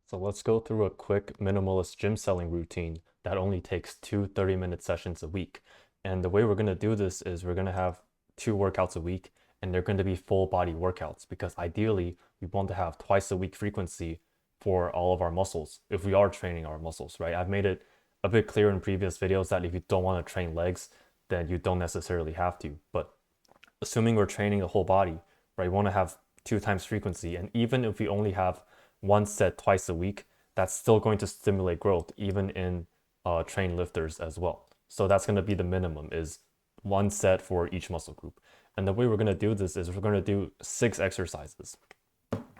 So let's go through a quick minimalist gym selling routine that only takes two 30-minute sessions a week. And the way we're going to do this is we're going to have two workouts a week, and they're going to be full body workouts because ideally we want to have twice a week frequency for all of our muscles if we are training our muscles, right? I've made it a bit clear in previous videos that if you don't want to train legs, then you don't necessarily have to. But assuming we're training the whole body, right, we want to have two times frequency. And even if we only have one set twice a week, that's still going to stimulate growth, even in trained lifters as well. So that's going to be the minimum, is one set for each muscle group. And the way we're going to do this is we're going to do 6 exercises,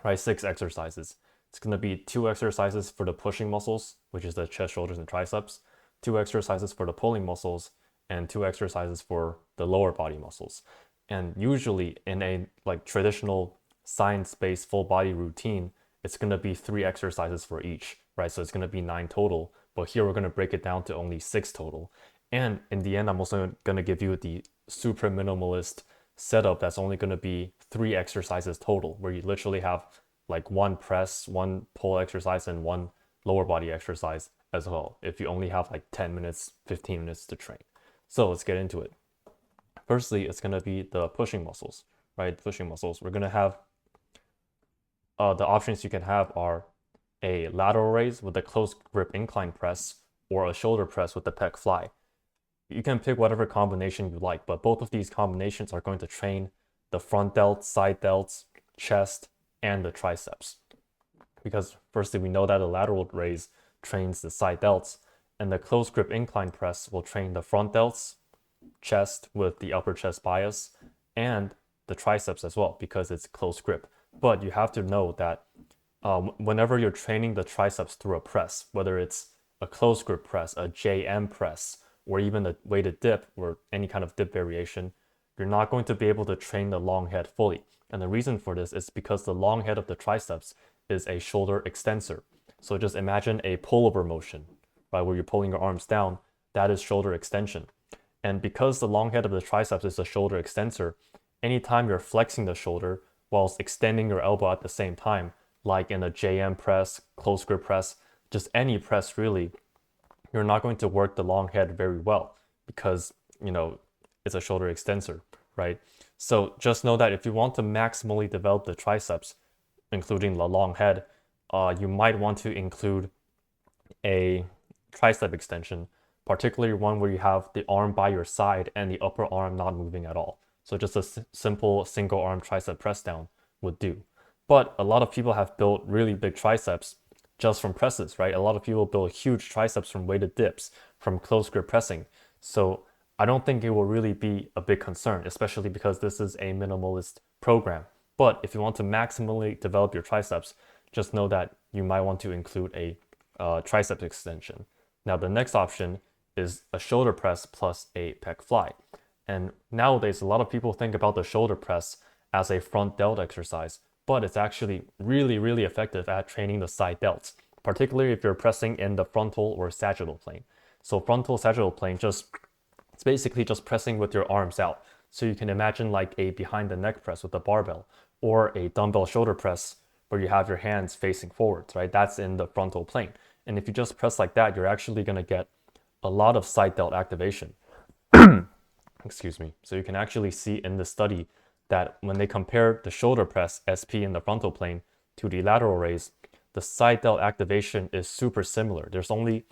right? 6 exercises. It's going to be 2 exercises for the pushing muscles, which is the chest, shoulders, and triceps, 2 exercises for the pulling muscles, and 2 exercises for the lower body muscles. And usually in a like traditional science-based full body routine, it's going to be 3 exercises for each, right? So it's going to be 9 total, but here we're going to break it down to only 6 total. And in the end, I'm also going to give you the super minimalist setup that's only going to be 3 exercises total, where you literally have like one press, one pull exercise, and one lower body exercise as well, if you only have like 10 minutes, 15 minutes to train. So let's get into it. Firstly, it's going to be the pushing muscles, right? Pushing muscles. We're going to have the options you can have are a lateral raise with a close grip incline press or a shoulder press with the pec fly. You can pick whatever combination you like, but both of these combinations are going to train the front delts, side delts, chest, and the triceps. Because firstly, we know that a lateral raise trains the side delts, and the close grip incline press will train the front delts, chest with the upper chest bias, and the triceps as well because it's close grip. But you have to know that whenever you're training the triceps through a press, whether it's a close grip press, a JM press, or even a weighted dip or any kind of dip variation, you're not going to be able to train the long head fully. And the reason for this is because the long head of the triceps is a shoulder extensor. So just imagine a pullover motion, right, where you're pulling your arms down. That is shoulder extension. And because the long head of the triceps is a shoulder extensor, anytime you're flexing the shoulder whilst extending your elbow at the same time, like in a JM press, close grip press, just any press really, you're not going to work the long head very well because, it's a shoulder extensor, right? So just know that if you want to maximally develop the triceps, including the long head, you might want to include a tricep extension, particularly one where you have the arm by your side and the upper arm not moving at all. So just a simple single arm tricep press down would do. But a lot of people have built really big triceps just from presses, right? A lot of people build huge triceps from weighted dips, from close grip pressing. So I don't think it will really be a big concern, especially because this is a minimalist program. But if you want to maximally develop your triceps, just know that you might want to include a tricep extension. Now, the next option is a shoulder press plus a pec fly. And nowadays, a lot of people think about the shoulder press as a front delt exercise, but it's actually really, really effective at training the side delts, particularly if you're pressing in the frontal or sagittal plane. So frontal sagittal plane, it's basically just pressing with your arms out. So you can imagine like a behind the neck press with a barbell or a dumbbell shoulder press where you have your hands facing forwards, right? That's in the frontal plane. And if you just press like that, you're actually going to get a lot of side delt activation. Excuse me. So you can actually see in the study that when they compare the shoulder press, SP in the frontal plane, to the lateral raise, the side delt activation is super similar. There's only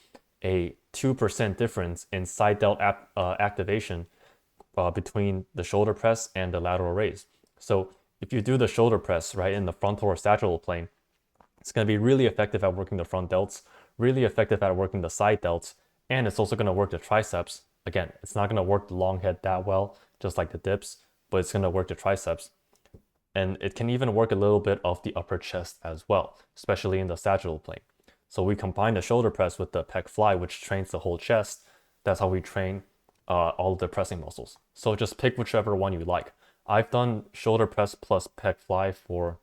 a 2% difference in side delt activation between the shoulder press and the lateral raise. So if you do the shoulder press, right, in the frontal or sagittal plane, it's going to be really effective at working the front delts, really effective at working the side delts, and it's also going to work the triceps. Again, it's not going to work the long head that well, just like the dips, but it's going to work the triceps. And it can even work a little bit of the upper chest as well, especially in the sagittal plane. So we combine the shoulder press with the pec fly, which trains the whole chest. That's how we train all of the pressing muscles. So just pick whichever one you like. I've done shoulder press plus pec fly for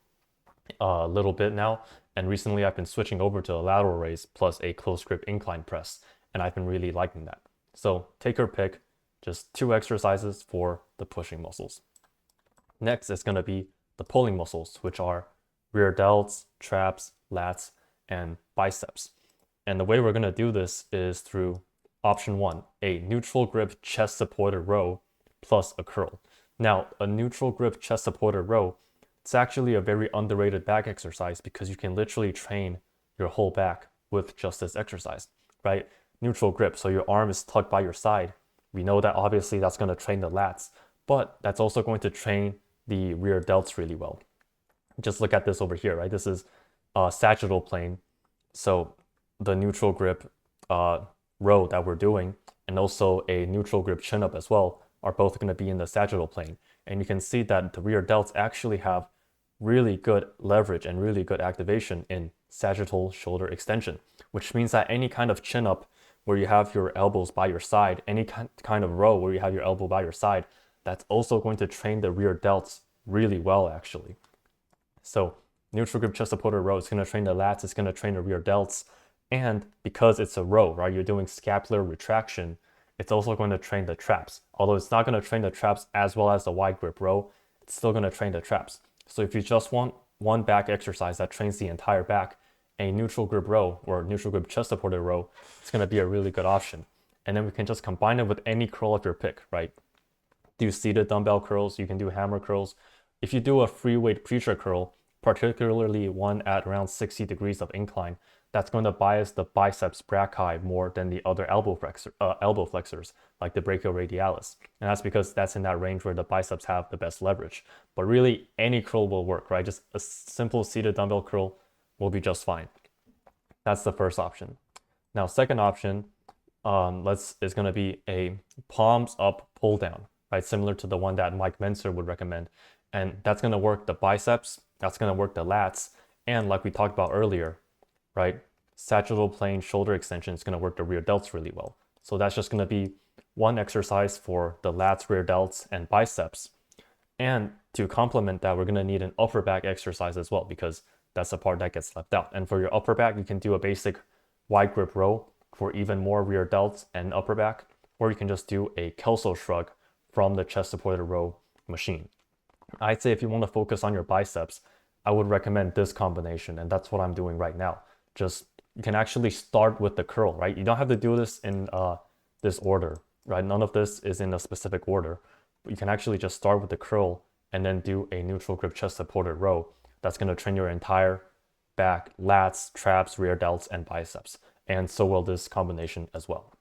a little bit now, and recently I've been switching over to a lateral raise plus a close grip incline press, and I've been really liking that. So take your pick, just 2 exercises for the pushing muscles. Next is going to be the pulling muscles, which are rear delts, traps, lats, and biceps. And the way we're going to do this is through option 1, a neutral grip chest supported row plus a curl. Now, a neutral grip chest supported row, it's actually a very underrated back exercise because you can literally train your whole back with just this exercise, right? Neutral grip, so your arm is tucked by your side. We know that obviously that's going to train the lats, but that's also going to train the rear delts really well. Just look at this over here, right? This is sagittal plane. So the neutral grip row that we're doing and also a neutral grip chin up as well are both going to be in the sagittal plane. And you can see that the rear delts actually have really good leverage and really good activation in sagittal shoulder extension, which means that any kind of chin up where you have your elbows by your side, any kind of row where you have your elbow by your side, that's also going to train the rear delts really well actually. So neutral grip chest supported row is going to train the lats, it's going to train the rear delts, and because it's a row, right, you're doing scapular retraction, it's also going to train the traps. Although it's not going to train the traps as well as the wide grip row, it's still going to train the traps. So if you just want one back exercise that trains the entire back, a neutral grip row or neutral grip chest supported row, it's going to be a really good option. And then we can just combine it with any curl of your pick, right? Do seated dumbbell curls, you can do hammer curls. If you do a free weight preacher curl, particularly one at around 60 degrees of incline, that's going to bias the biceps brachii more than the other elbow flexors, like the brachioradialis. And that's because that's in that range where the biceps have the best leverage. But really, any curl will work, right? Just a simple seated dumbbell curl will be just fine. That's the first option. Now, second option is going to be a palms up pull down, right? Similar to the one that Mike Menser would recommend. And that's going to work the biceps, that's going to work the lats, and like we talked about earlier, right? Sagittal plane shoulder extension is going to work the rear delts really well. So that's just going to be one exercise for the lats, rear delts, and biceps. And to complement that, we're going to need an upper back exercise as well because that's the part that gets left out. And for your upper back, you can do a basic wide grip row for even more rear delts and upper back, or you can just do a Kelso shrug from the chest supported row machine. I'd say if you want to focus on your biceps, I would recommend this combination, and that's what I'm doing right now. Just you can actually start with the curl, right? You don't have to do this in this order, right? None of this is in a specific order. But you can actually just start with the curl and then do a neutral grip chest supported row. That's going to train your entire back, lats, traps, rear delts, and biceps. And so will this combination as well.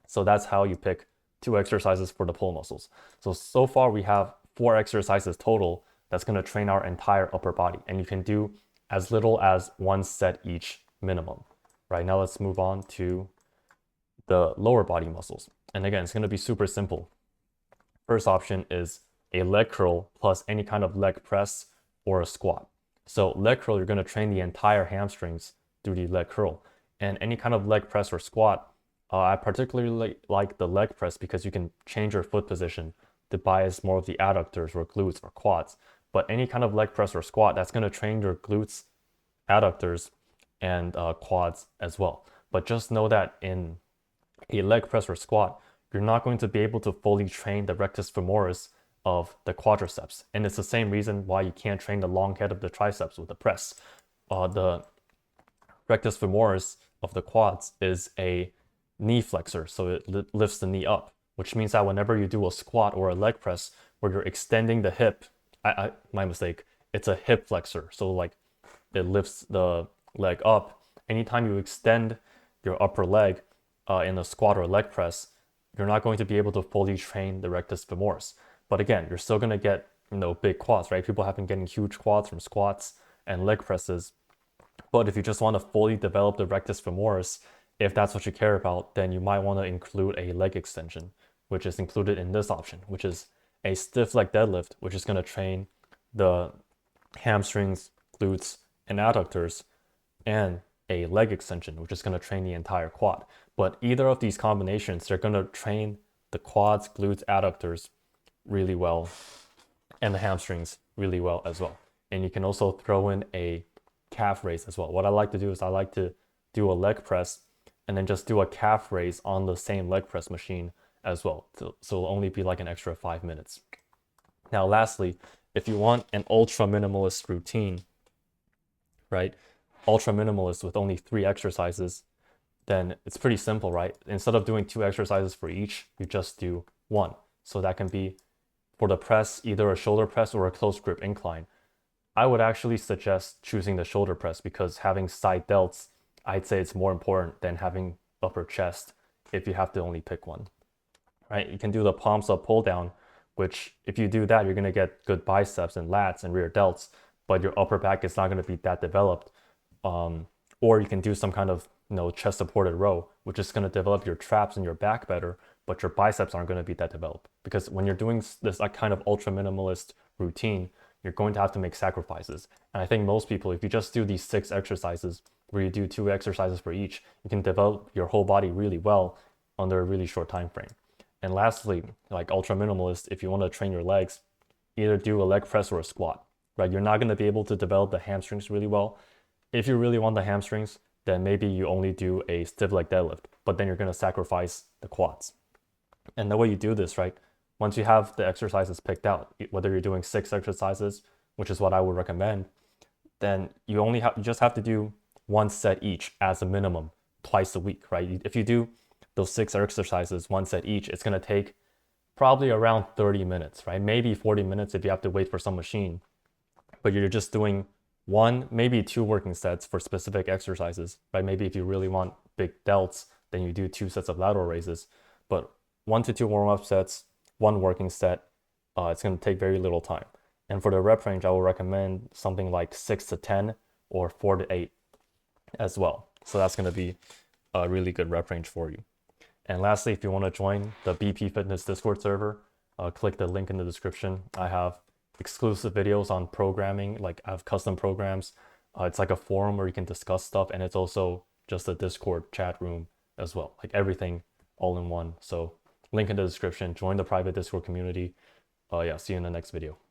So that's how you pick 2 exercises for the pull muscles. So far we have 4 exercises total that's going to train our entire upper body. And you can do as little as 1 set each minimum. Right, now let's move on to the lower body muscles. And again, it's going to be super simple. First option is a leg curl plus any kind of leg press or a squat. So leg curl, you're going to train the entire hamstrings through the leg curl. And any kind of leg press or squat, I particularly like the leg press because you can change your foot position to bias more of the adductors or glutes or quads. But any kind of leg press or squat, that's going to train your glutes, adductors, and quads as well. But just know that in a leg press or squat, you're not going to be able to fully train the rectus femoris of the quadriceps. And it's the same reason why you can't train the long head of the triceps with the press. The rectus femoris of the quads is a knee flexor, so it lifts the knee up, which means that whenever you do a squat or a leg press where you're extending the hip, my mistake, it's a hip flexor. So like it lifts the leg up. Anytime you extend your upper leg in a squat or leg press, you're not going to be able to fully train the rectus femoris. But again, you're still going to get, big quads, right? People have been getting huge quads from squats and leg presses. But if you just want to fully develop the rectus femoris, if that's what you care about, then you might want to include a leg extension, which is included in this option, which is a stiff leg deadlift, which is going to train the hamstrings, glutes, and adductors, and a leg extension, which is going to train the entire quad. But either of these combinations, they're going to train the quads, glutes, adductors really well, and the hamstrings really well as well. And you can also throw in a calf raise as well. What I like to do is I like to do a leg press and then just do a calf raise on the same leg press machine as well. So it'll only be like an extra 5 minutes. Now, lastly, if you want an ultra minimalist routine, right, ultra-minimalist with only 3 exercises, then it's pretty simple, right? Instead of doing 2 exercises for each, you just do one. So that can be for the press, either a shoulder press or a close grip incline. I would actually suggest choosing the shoulder press because having side delts, I'd say it's more important than having upper chest if you have to only pick one, right? You can do the palms up pull down, which if you do that, you're gonna get good biceps and lats and rear delts, but your upper back is not gonna be that developed. Or you can do some kind of chest supported row, which is gonna develop your traps and your back better, but your biceps aren't gonna be that developed. Because when you're doing this like kind of ultra minimalist routine, you're going to have to make sacrifices. And I think most people, if you just do these 6 exercises where you do 2 exercises for each, you can develop your whole body really well under a really short time frame. And lastly, like ultra minimalist, if you want to train your legs, either do a leg press or a squat, right? You're not going to be able to develop the hamstrings really well. If you really want the hamstrings, then maybe you only do a stiff leg deadlift, but then you're going to sacrifice the quads. And the way you do this, right? Once you have the exercises picked out, whether you're doing 6 exercises, which is what I would recommend, then you just have to do 1 set each as a minimum twice a week, right? If you do those 6 exercises, 1 set each, it's gonna take probably around 30 minutes, right? Maybe 40 minutes if you have to wait for some machine, but you're just doing 1, maybe 2 working sets for specific exercises, right? Maybe if you really want big delts, then you do 2 sets of lateral raises, but 1 to 2 warm-up sets, 1 working set, it's going to take very little time. And for the rep range, I will recommend something like 6 to 10 or 4 to 8 as well. So that's going to be a really good rep range for you. And lastly, if you want to join the BP Fitness Discord server, click the link in the description. I have exclusive videos on programming, like I have custom programs. It's like a forum where you can discuss stuff, and it's also just a Discord chat room as well, like everything all in one. So link in the description, join the private Discord community. Yeah, see you in the next video.